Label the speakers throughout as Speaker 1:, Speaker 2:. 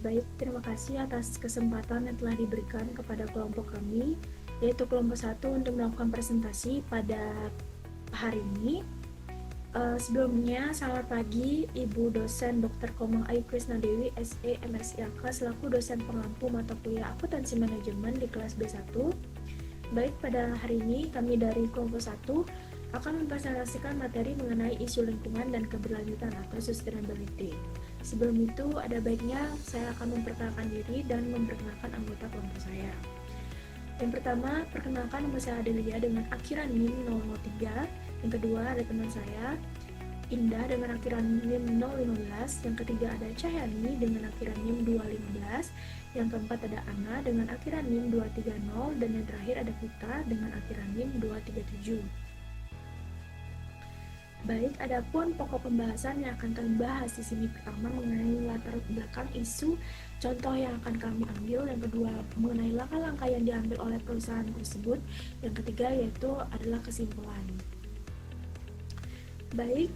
Speaker 1: Baik, terima kasih atas kesempatan yang telah diberikan kepada kelompok kami, yaitu kelompok 1 untuk melakukan presentasi pada hari ini. Sebelumnya, selamat pagi Ibu dosen Dr. Komang Ayu Krisnadewi, SE MSIAK, selaku dosen pengampu mata kuliah Akuntansi Manajemen di kelas B1. Baik, pada hari ini kami dari kelompok 1 akan mempresentasikan materi mengenai isu lingkungan dan keberlanjutan atau sustainability. Sebelum itu, ada baiknya saya akan memperkenalkan diri dan memperkenalkan anggota kelompok saya. Yang pertama, perkenalkan nama saya Adelia dengan akhiran NIM 003. Yang kedua, ada teman saya Indah dengan akhiran NIM 015. Yang ketiga, ada Cahyani dengan akhiran NIM 215. Yang keempat, ada Ana dengan akhiran NIM 230. Dan yang terakhir, ada Pita dengan akhiran NIM 237. Baik, adapun pokok pembahasan yang akan kami bahas di sini pertama mengenai latar belakang isu, contoh yang akan kami ambil. Yang kedua, mengenai langkah-langkah yang diambil oleh perusahaan tersebut. Yang ketiga, yaitu adalah kesimpulan. Baik,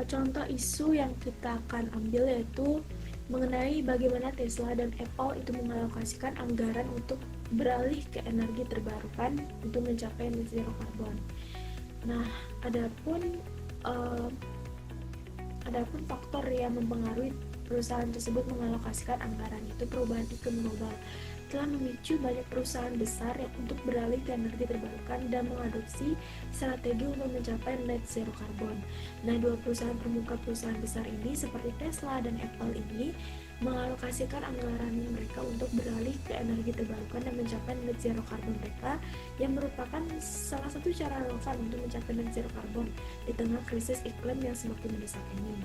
Speaker 1: contoh isu yang kita akan ambil yaitu mengenai bagaimana Tesla dan Apple itu mengalokasikan anggaran untuk beralih ke energi terbarukan untuk mencapai net zero carbon. Nah, adapun faktor yang mempengaruhi perusahaan tersebut mengalokasikan anggaran itu perubahan iklim global telah memicu banyak perusahaan besar yang untuk beralih ke energi terbarukan dan mengadopsi strategi untuk mencapai net zero carbon. Nah, dua perusahaan perusahaan besar ini seperti Tesla dan Apple ini mengalokasikan anggaran mereka untuk beralih ke energi terbarukan dan mencapai net zero carbon mereka, yang merupakan salah satu cara relevan untuk mencapai net zero carbon di tengah krisis iklim yang semakin mendesak ini.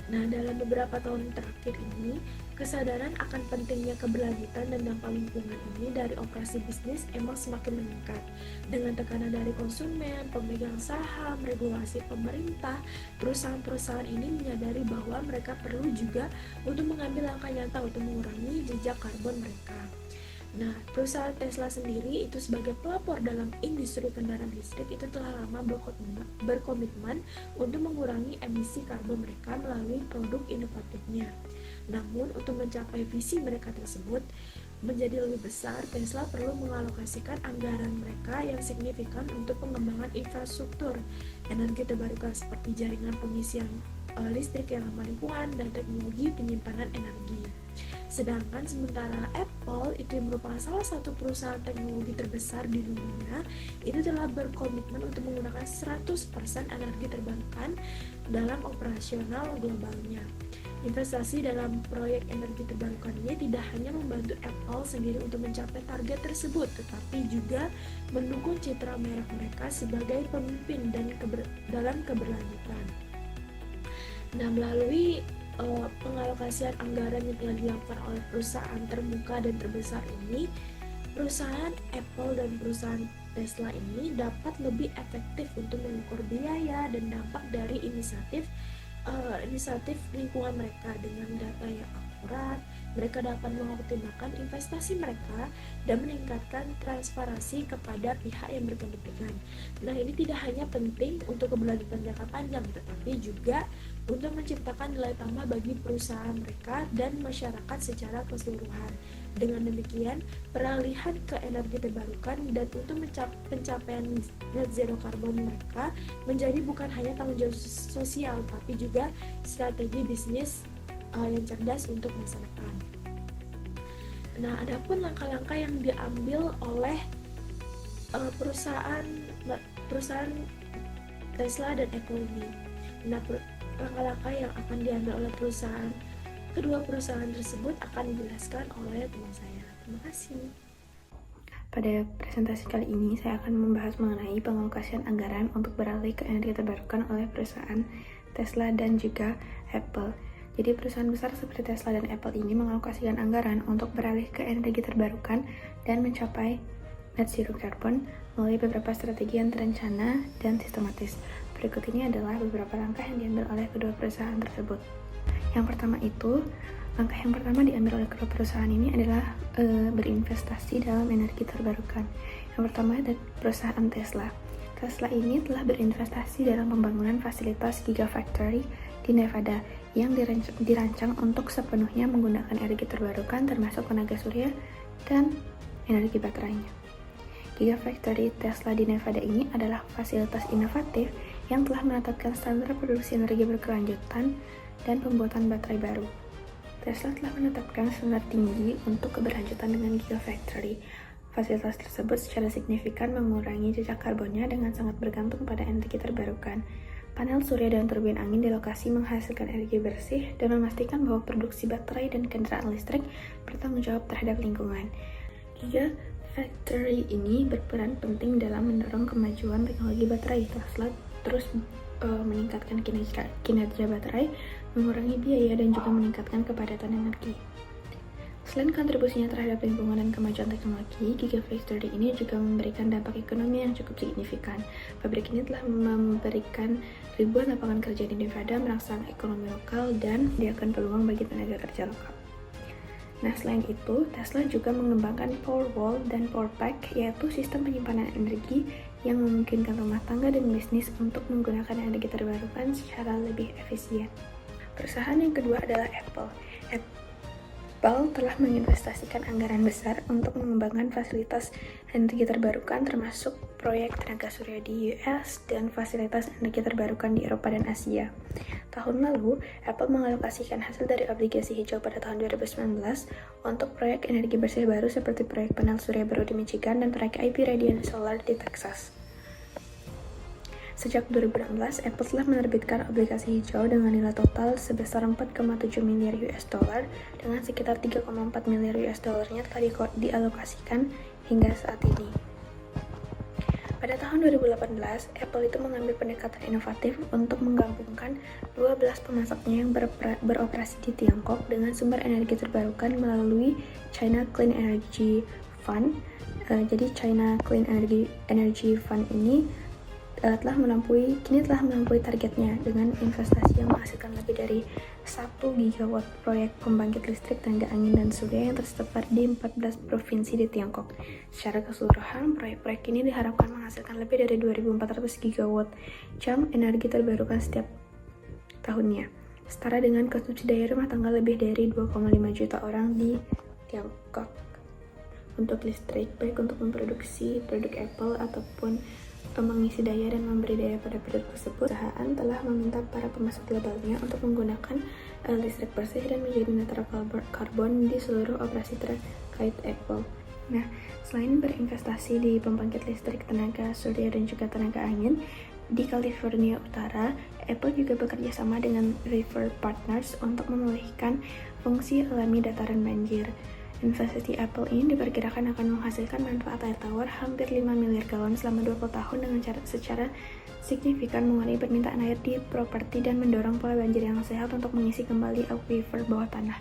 Speaker 1: Nah, dalam beberapa tahun terakhir ini, kesadaran akan pentingnya keberlanjutan dan dampak lingkungan ini dari operasi bisnis emang semakin meningkat. Dengan tekanan dari konsumen, pemegang saham, regulasi pemerintah, perusahaan-perusahaan ini menyadari bahwa mereka perlu juga untuk mengambil langkah nyata untuk mengurangi jejak karbon mereka. Nah, perusahaan Tesla sendiri itu sebagai pelopor dalam industri kendaraan listrik itu telah lama berkomitmen untuk mengurangi emisi karbon mereka melalui produk inovatifnya. Namun, untuk mencapai visi mereka tersebut menjadi lebih besar, Tesla perlu mengalokasikan anggaran mereka yang signifikan untuk pengembangan infrastruktur energi terbarukan seperti jaringan pengisian listrik yang ramah lingkungan dan teknologi penyimpanan energi. Sedangkan sementara Apple itu merupakan salah satu perusahaan teknologi terbesar di dunia, itu telah berkomitmen untuk menggunakan 100% energi terbarukan dalam operasional globalnya. Investasi dalam proyek energi terbarukan ini tidak hanya membantu Apple sendiri untuk mencapai target tersebut, tetapi juga mendukung citra merek mereka sebagai pemimpin dan dalam keberlanjutan. Nah, melalui pengalokasian anggaran yang telah dilakukan oleh perusahaan terbuka dan terbesar ini, perusahaan Apple dan perusahaan Tesla ini dapat lebih efektif untuk mengukur biaya dan dampak dari inisiatif lingkungan mereka. Dengan data yang akurat, mereka dapat mengoptimalkan investasi mereka dan meningkatkan transparansi kepada pihak yang berkepentingan. Nah, ini tidak hanya penting untuk keberlanjutan jangka panjang, tetapi juga untuk menciptakan nilai tambah bagi perusahaan mereka dan masyarakat secara keseluruhan. Dengan demikian, peralihan ke energi terbarukan dan untuk pencapaian net zero carbon mereka menjadi bukan hanya tanggung jawab sosial, tapi juga strategi bisnis yang cerdas untuk masa depan. Nah, adapun langkah-langkah yang diambil oleh perusahaan Tesla dan Apple ini. Nah, langkah-langkah yang akan diambil oleh kedua perusahaan tersebut akan dijelaskan oleh teman saya. Terima kasih.
Speaker 2: Pada presentasi kali ini, saya akan membahas mengenai pengalokasian anggaran untuk beralih ke energi terbarukan oleh perusahaan Tesla dan juga Apple. Jadi perusahaan besar seperti Tesla dan Apple ini mengalokasikan anggaran untuk beralih ke energi terbarukan dan mencapai net zero carbon melalui beberapa strategi yang terencana dan sistematis. Berikut ini adalah beberapa langkah yang diambil oleh kedua perusahaan tersebut. Langkah yang pertama diambil oleh kedua perusahaan ini adalah berinvestasi dalam energi terbarukan. Yang pertama adalah perusahaan Tesla. Tesla ini telah berinvestasi dalam pembangunan fasilitas Gigafactory di Nevada yang dirancang untuk sepenuhnya menggunakan energi terbarukan termasuk tenaga surya dan energi baterainya. Gigafactory Tesla di Nevada ini adalah fasilitas inovatif yang telah menetapkan standar produksi energi berkelanjutan dan pembuatan baterai baru. Tesla telah menetapkan standar tinggi untuk keberlanjutan dengan Gigafactory. Fasilitas tersebut secara signifikan mengurangi jejak karbonnya dengan sangat bergantung pada energi terbarukan. Panel surya dan turbin angin di lokasi menghasilkan energi bersih dan memastikan bahwa produksi baterai dan kendaraan listrik bertanggung jawab terhadap lingkungan. Gigafactory ini berperan penting dalam mendorong kemajuan teknologi baterai. Tesla terus meningkatkan kinerja baterai, mengurangi biaya, dan juga meningkatkan kepadatan energi. Selain kontribusinya terhadap lingkungan dan kemajuan teknologi, Gigafactory ini juga memberikan dampak ekonomi yang cukup signifikan. Pabrik ini telah memberikan ribuan lapangan kerja di Nevada, merangsang ekonomi lokal, dan menyediakan peluang bagi tenaga kerja lokal. Nah, selain itu, Tesla juga mengembangkan Powerwall dan Powerpack, yaitu sistem penyimpanan energi yang memungkinkan rumah tangga dan bisnis untuk menggunakan energi terbarukan secara lebih efisien. Perusahaan yang kedua adalah Apple. Apple telah menginvestasikan anggaran besar untuk mengembangkan fasilitas energi terbarukan termasuk proyek tenaga surya di US dan fasilitas energi terbarukan di Eropa dan Asia. Tahun lalu, Apple mengalokasikan hasil dari obligasi hijau pada tahun 2019 untuk proyek energi bersih baru seperti proyek panel surya baru di Michigan dan proyek IP Radiant Solar di Texas. Sejak 2016, Apple telah menerbitkan obligasi hijau dengan nilai total sebesar 4,7 miliar US dollar dengan sekitar 3,4 miliar US dollarnya telah dialokasikan hingga saat ini. Pada tahun 2018, Apple itu mengambil pendekatan inovatif untuk menggabungkan 12 pemasoknya yang beroperasi di Tiongkok dengan sumber energi terbarukan melalui China Clean Energy Fund. Jadi China Clean Energy Fund ini kini telah melampaui targetnya dengan investasi yang menghasilkan lebih dari 1 gigawatt proyek pembangkit listrik tenaga angin dan surya yang tersebar di 14 provinsi di Tiongkok. Secara keseluruhan, proyek-proyek ini diharapkan menghasilkan lebih dari 2.400 gigawatt jam energi terbarukan setiap tahunnya, setara dengan konsumsi daya rumah tangga lebih dari 2,5 juta orang di Tiongkok. Untuk listrik, baik untuk memproduksi produk Apple ataupun mengisi daya dan memberi daya pada produk tersebut, perusahaan telah meminta para pemasok globalnya untuk menggunakan listrik bersih dan menjadi netral karbon di seluruh operasi terkait Apple. Nah, selain berinvestasi di pembangkit listrik tenaga surya dan juga tenaga angin di California Utara, Apple juga bekerja sama dengan River Partners untuk memulihkan fungsi alami dataran banjir. Investasi Apple ini diperkirakan akan menghasilkan manfaat air tawar hampir 5 miliar galon selama 20 tahun dengan secara signifikan mengurangi permintaan air di properti dan mendorong pola banjir yang sehat untuk mengisi kembali aquifer bawah tanah.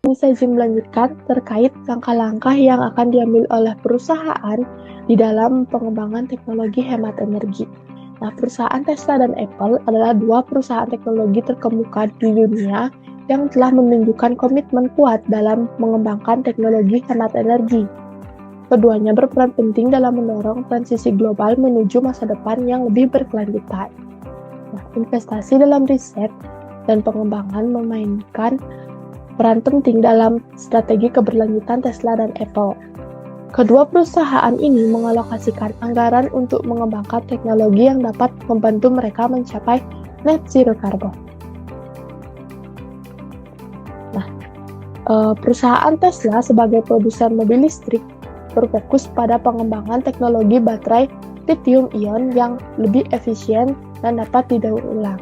Speaker 3: Bisa izin melanjutkan terkait langkah-langkah yang akan diambil oleh perusahaan di dalam pengembangan teknologi hemat energi. Nah, perusahaan Tesla dan Apple adalah dua perusahaan teknologi terkemuka di dunia yang telah menunjukkan komitmen kuat dalam mengembangkan teknologi hemat energi. Keduanya berperan penting dalam mendorong transisi global menuju masa depan yang lebih berkelanjutan. Nah, investasi dalam riset dan pengembangan memainkan peran penting dalam strategi keberlanjutan Tesla dan Apple. Kedua perusahaan ini mengalokasikan anggaran untuk mengembangkan teknologi yang dapat membantu mereka mencapai net zero carbon. Perusahaan Tesla sebagai produsen mobil listrik berfokus pada pengembangan teknologi baterai lithium-ion yang lebih efisien dan dapat didaur ulang.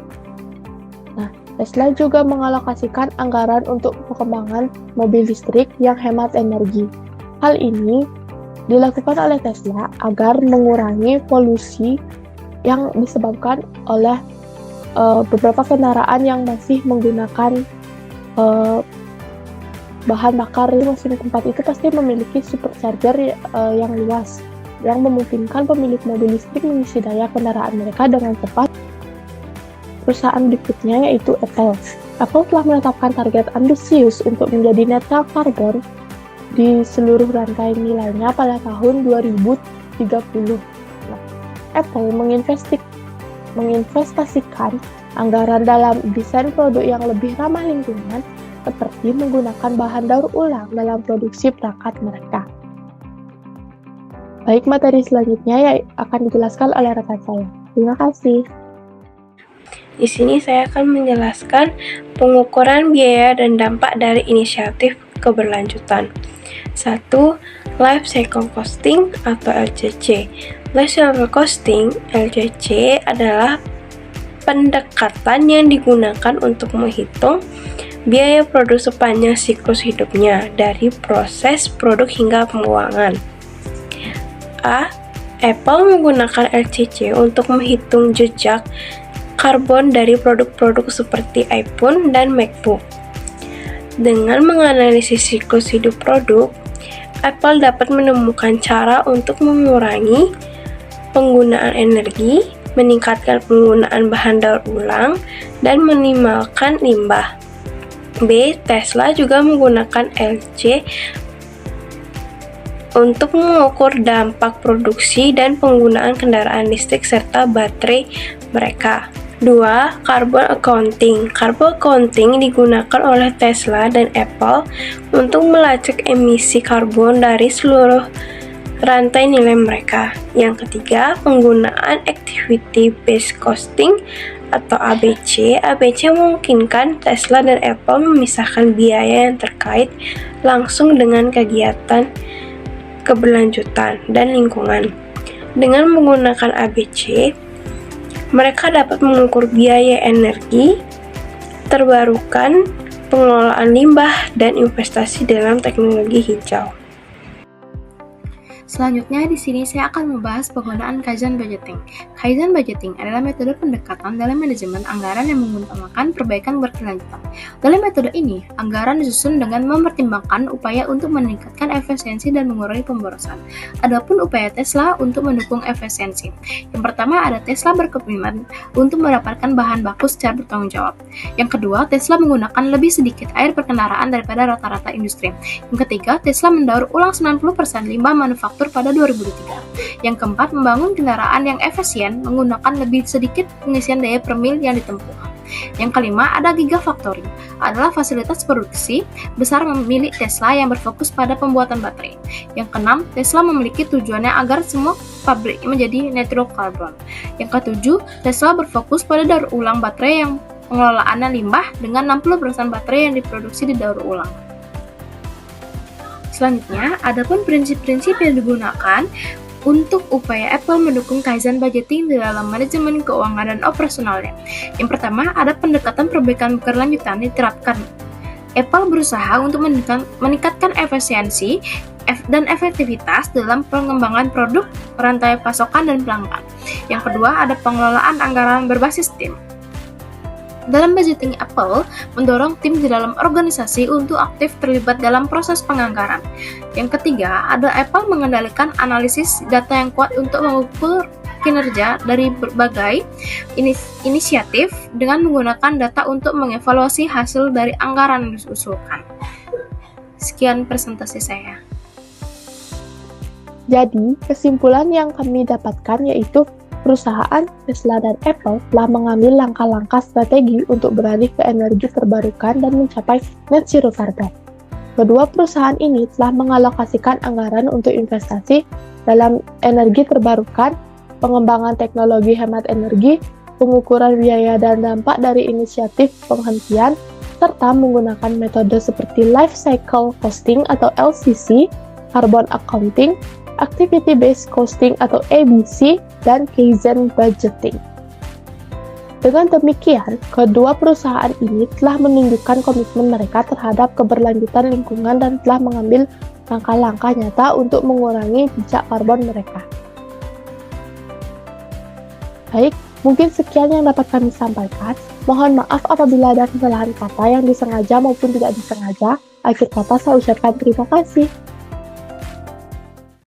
Speaker 3: Nah, Tesla juga mengalokasikan anggaran untuk pengembangan mobil listrik yang hemat energi. Hal ini dilakukan oleh Tesla agar mengurangi polusi yang disebabkan oleh beberapa kendaraan yang masih menggunakan bahan bakar. Mesin tempat itu pasti memiliki supercharger yang luas yang memungkinkan pemilik mobil listrik mengisi daya kendaraan mereka dengan cepat. Perusahaan berikutnya yaitu Apple. Apple telah menetapkan target ambisius untuk menjadi netral karbon di seluruh rantai nilainya pada tahun 2030. Nah, Apple menginvestasikan Anggaran dalam desain produk yang lebih ramah lingkungan, seperti menggunakan bahan daur ulang dalam produksi perangkat mereka. Baik, materi selanjutnya yang akan dijelaskan oleh rekan saya. Terima kasih.
Speaker 2: Di sini saya akan menjelaskan pengukuran biaya dan dampak dari inisiatif keberlanjutan. 1. Life Cycle Costing atau LCC. Life Cycle Costing (LCC) adalah pendekatan yang digunakan untuk menghitung biaya produk sepanjang siklus hidupnya, dari proses produk hingga pembuangan. A. Apple menggunakan LCC untuk menghitung jejak karbon dari produk-produk seperti iPhone dan MacBook. Dengan menganalisis siklus hidup produk, Apple dapat menemukan cara untuk mengurangi penggunaan energi, meningkatkan penggunaan bahan daur ulang, dan meminimalkan limbah. B. Tesla juga menggunakan LC untuk mengukur dampak produksi dan penggunaan kendaraan listrik serta baterai mereka. 2. Carbon Accounting. Carbon Accounting digunakan oleh Tesla dan Apple untuk melacak emisi karbon dari seluruh rantai nilai mereka. Yang ketiga, penggunaan Activity Based Costing atau ABC. ABC memungkinkan Tesla dan Apple memisahkan biaya yang terkait langsung dengan kegiatan keberlanjutan dan lingkungan. Dengan menggunakan ABC, mereka dapat mengukur biaya energi terbarukan, pengelolaan limbah, dan investasi dalam teknologi hijau.
Speaker 4: Selanjutnya di sini saya akan membahas penggunaan Kaizen Budgeting. Kaizen Budgeting adalah metode pendekatan dalam manajemen anggaran yang mengutamakan perbaikan berkelanjutan. Dalam metode ini, anggaran disusun dengan mempertimbangkan upaya untuk meningkatkan efisiensi dan mengurangi pemborosan. Adapun upaya Tesla untuk mendukung efisiensi. Yang pertama ada Tesla berkomitmen untuk mendapatkan bahan baku secara bertanggung jawab. Yang kedua, Tesla menggunakan lebih sedikit air per kendaraan daripada rata-rata industri. Yang ketiga, Tesla mendaur ulang 90% limbah manufaktur pada 2003. Yang keempat, membangun kendaraan yang efisien menggunakan lebih sedikit pengisian daya per mil yang ditempuh. Yang kelima, ada Gigafactory, adalah fasilitas produksi besar milik Tesla yang berfokus pada pembuatan baterai. Yang keenam, Tesla memiliki tujuannya agar semua pabrik menjadi netral carbon. Yang ketujuh, Tesla berfokus pada daur ulang baterai yang pengelolaannya limbah dengan 60% baterai yang diproduksi didaur ulang. Selanjutnya, adapun prinsip-prinsip yang digunakan untuk upaya Apple mendukung Kaizen Budgeting di dalam manajemen keuangan dan operasionalnya. Yang pertama, ada pendekatan perbaikan berkelanjutan diterapkan. Apple berusaha untuk meningkatkan efisiensi dan efektivitas dalam pengembangan produk, rantai pasokan, dan pelanggan. Yang kedua, ada pengelolaan anggaran berbasis tim. Dalam budgeting, Apple mendorong tim di dalam organisasi untuk aktif terlibat dalam proses penganggaran. Yang ketiga, ada Apple mengendalikan analisis data yang kuat untuk mengukur kinerja dari berbagai inisiatif dengan menggunakan data untuk mengevaluasi hasil dari anggaran yang diusulkan. Sekian presentasi saya.
Speaker 3: Jadi, kesimpulan yang kami dapatkan yaitu perusahaan Tesla dan Apple telah mengambil langkah-langkah strategi untuk beralih ke energi terbarukan dan mencapai net zero carbon. Kedua perusahaan ini telah mengalokasikan anggaran untuk investasi dalam energi terbarukan, pengembangan teknologi hemat energi, pengukuran biaya dan dampak dari inisiatif penghentian, serta menggunakan metode seperti Life Cycle Costing atau LCC, Carbon Accounting, Activity Based Costing atau ABC, dan Kaizen Budgeting. Dengan demikian, kedua perusahaan ini telah menunjukkan komitmen mereka terhadap keberlanjutan lingkungan dan telah mengambil langkah-langkah nyata untuk mengurangi jejak karbon mereka. Baik, mungkin sekian yang dapat kami sampaikan. Mohon maaf apabila ada kesalahan kata yang disengaja maupun tidak disengaja. Akhir kata saya ucapkan terima kasih.